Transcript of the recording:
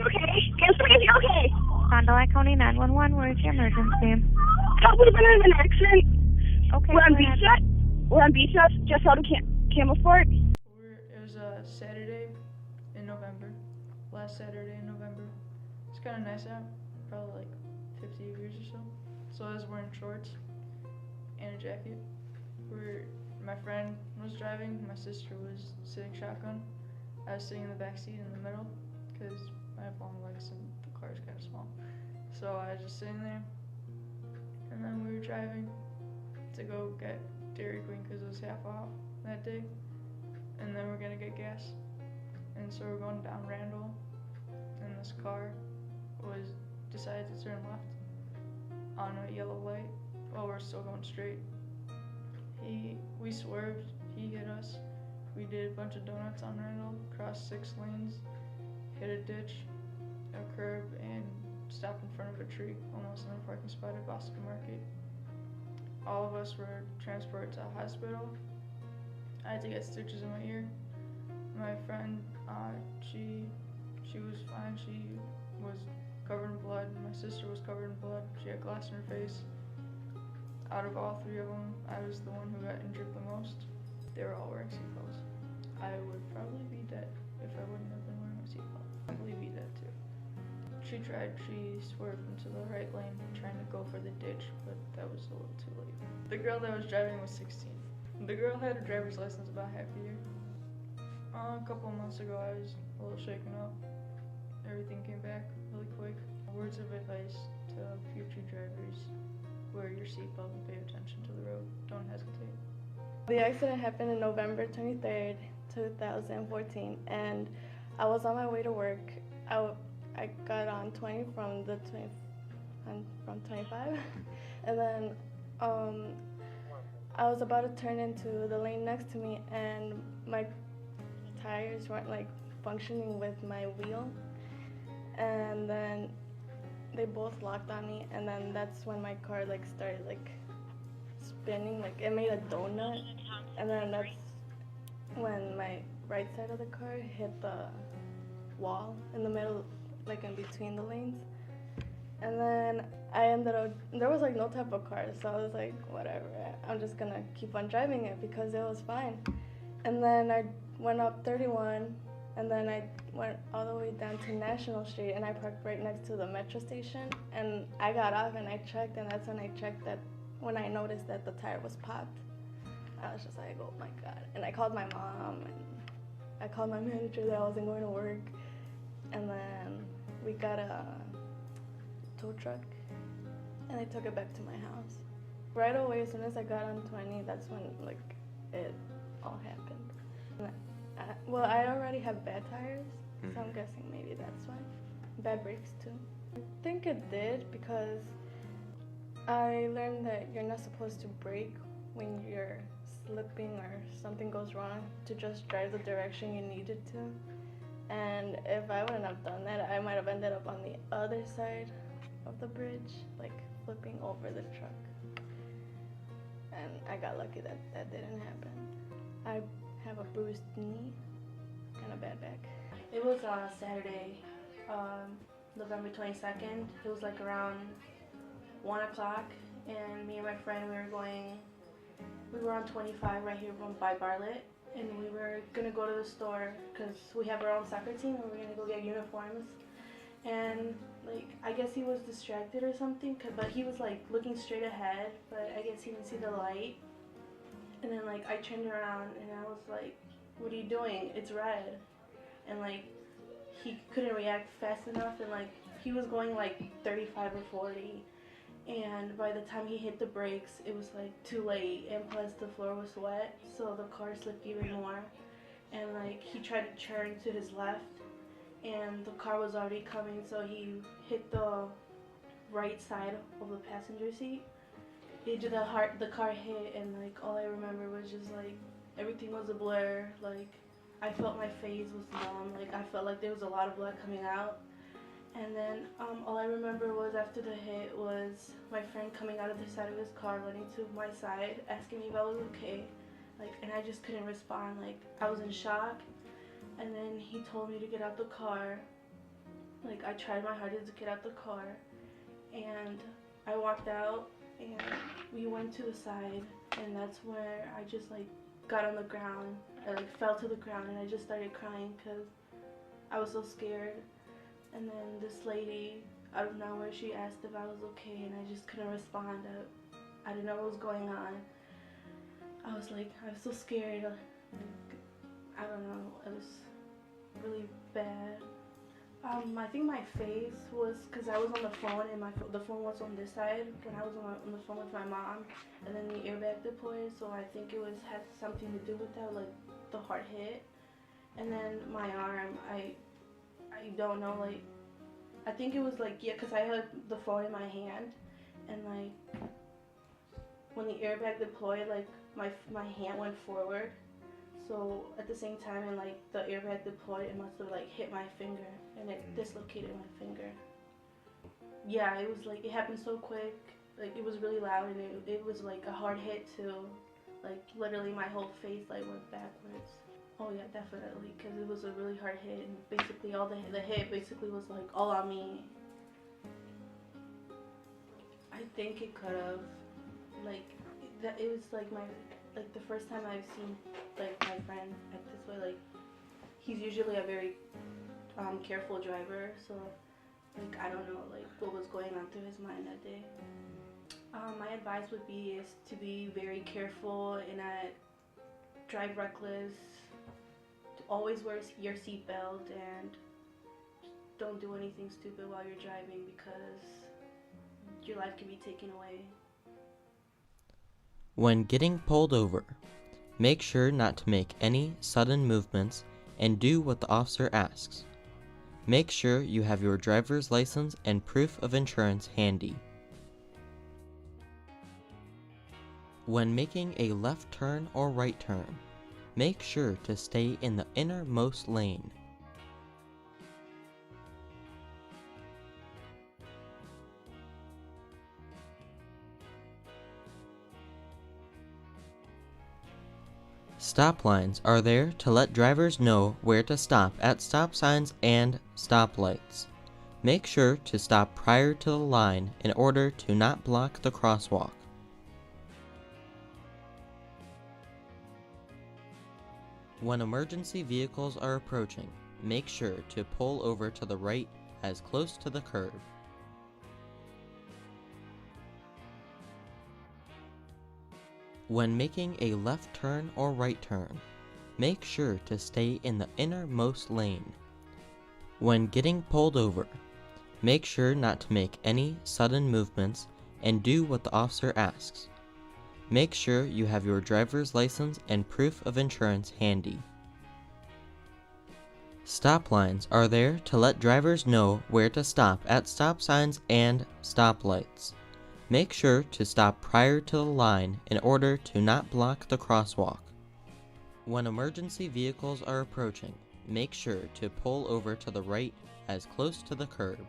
okay? Answer me if you're okay. Fond du Lac County 911, where's your emergency? Would have been in an accident. Okay, We're on go ahead. Beachnet. We're on Beachnet, just out of Camelsport. It was a Saturday in November. Last Saturday in November. It's kind of nice out. Probably like 50 degrees or so. So I was wearing shorts and a jacket. My friend was driving. My sister was sitting shotgun. I was sitting in the back seat in the middle because I have long legs and the car is kind of small. So I was just sitting there. And then we were driving to go get Dairy Queen because it was half off that day. And then we're gonna get gas. And so we're going down Randall, and this car decided to turn left on a yellow light while we're still going straight. We swerved, he hit us. We did a bunch of donuts on Randall, crossed 6 lanes, hit a ditch, a curb, and stopped in front of a tree, almost in a parking spot at Boston Market. All of us were transported to a hospital. I had to get stitches in my ear. My friend, she was fine. She was covered in blood. My sister was covered in blood. She had glass in her face. Out of all 3 of them, I was the one who got injured the most. They were all wearing seatbelts. I would probably be dead if I wouldn't have been wearing a seatbelt. I'd probably be dead too. She swerved into the right lane trying to go for the ditch, but that was a little too late. The girl that was driving was 16. The girl had a driver's license about half a year. A couple of months ago, I was a little shaken up. Everything came back really quick. Words of advice to future drivers: wear your seatbelt and pay attention to the road. Don't hesitate. The accident happened on November 23rd, 2014, and I was on my way to work. I got on 20 from 25, and then I was about to turn into the lane next to me, and my tires weren't like functioning with my wheel, and then they both locked on me, and then that's when my car like started like spinning, like it made a donut, and then that's when my right side of the car hit the wall in the middle, like in between the lanes. And then I ended up, there was like no type of car, so I was like, whatever, I'm just gonna keep on driving it because it was fine. And then I went up 31, and then I went all the way down to National Street, and I parked right next to the metro station, and I got off and I checked, and that's when I checked that, when I noticed that the tire was popped. I was just like, oh my God. And I called my mom, and I called my manager that I wasn't going to work, and then we got a tow truck, and I took it back to my house. Right away, as soon as I got on 20, that's when like it all happened. Well, I already have bad tires, so I'm guessing maybe that's why. Bad brakes too. I think it did because I learned that you're not supposed to brake when you're slipping or something goes wrong, to just drive the direction you needed to. And if I wouldn't have done that, I might have ended up on the other side of the bridge, like flipping over the truck. And I got lucky that that didn't happen. I have a bruised knee and a bad back. It was on Saturday, November 22nd. It was like around 1 o'clock, and me and my friend, we were on 25 right here by Bartlett, and we were gonna go to the store because we have our own soccer team and we're gonna go get uniforms. And like, I guess he was distracted or something, but he was like looking straight ahead, but I guess he didn't see the light. And then like I turned around and I was like, what are you doing? It's red. And like he couldn't react fast enough, and like he was going like 35 or 40. And by the time he hit the brakes, it was like too late, and plus the floor was wet, so the car slipped even more. And like he tried to turn to his left, and the car was already coming, so he hit the right side of the passenger seat. The car hit, and like all I remember was just like everything was a blur. Like I felt my face was numb, like I felt like there was a lot of blood coming out. And then all I remember was after the hit was my friend coming out of the side of his car, running to my side, asking me if I was okay. Like, and I just couldn't respond. Like, I was in shock. And then he told me to get out the car. Like, I tried my hardest to get out the car, and I walked out, and we went to the side, and that's where I just, like, got on the ground. I, like, fell to the ground, and I just started crying because I was so scared. And then this lady, out of nowhere, she asked if I was okay, and I just couldn't respond. I didn't know what was going on. I was so scared. Like, I don't know, it was really bad. I think my face was, because I was on the phone, and the phone was on this side when I was on the phone with my mom, and then the airbag deployed, so I think it had something to do with that, like the hard hit. And then my arm, I don't know, like, I think it was like, yeah, because I had the phone in my hand, and like when the airbag deployed, like my hand went forward. So at the same time, and like the airbag deployed, it must have like hit my finger, and it dislocated my finger. Yeah, it was like, it happened so quick. Like, it was really loud, and it was like a hard hit too. Like, literally my whole face like went backwards. Oh yeah, definitely, because it was a really hard hit, and basically all the hit basically was like all on me. I think it could have, like, it was like the first time I've seen like my friend act this way. Like, he's usually a very careful driver, so like I don't know like what was going on through his mind that day. My advice would be is to be very careful and not drive reckless. To always wear your seatbelt, and don't do anything stupid while you're driving, because your life can be taken away. When getting pulled over, make sure not to make any sudden movements and do what the officer asks. Make sure you have your driver's license and proof of insurance handy. When making a left turn or right turn, make sure to stay in the innermost lane. Stop lines are there to let drivers know where to stop at stop signs and stoplights. Make sure to stop prior to the line in order to not block the crosswalk. When emergency vehicles are approaching, make sure to pull over to the right as close to the curb. When making a left turn or right turn, make sure to stay in the innermost lane. When getting pulled over, make sure not to make any sudden movements and do what the officer asks. Make sure you have your driver's license and proof of insurance handy. Stop lines are there to let drivers know where to stop at stop signs and stoplights. Make sure to stop prior to the line in order to not block the crosswalk. When emergency vehicles are approaching, make sure to pull over to the right as close to the curb.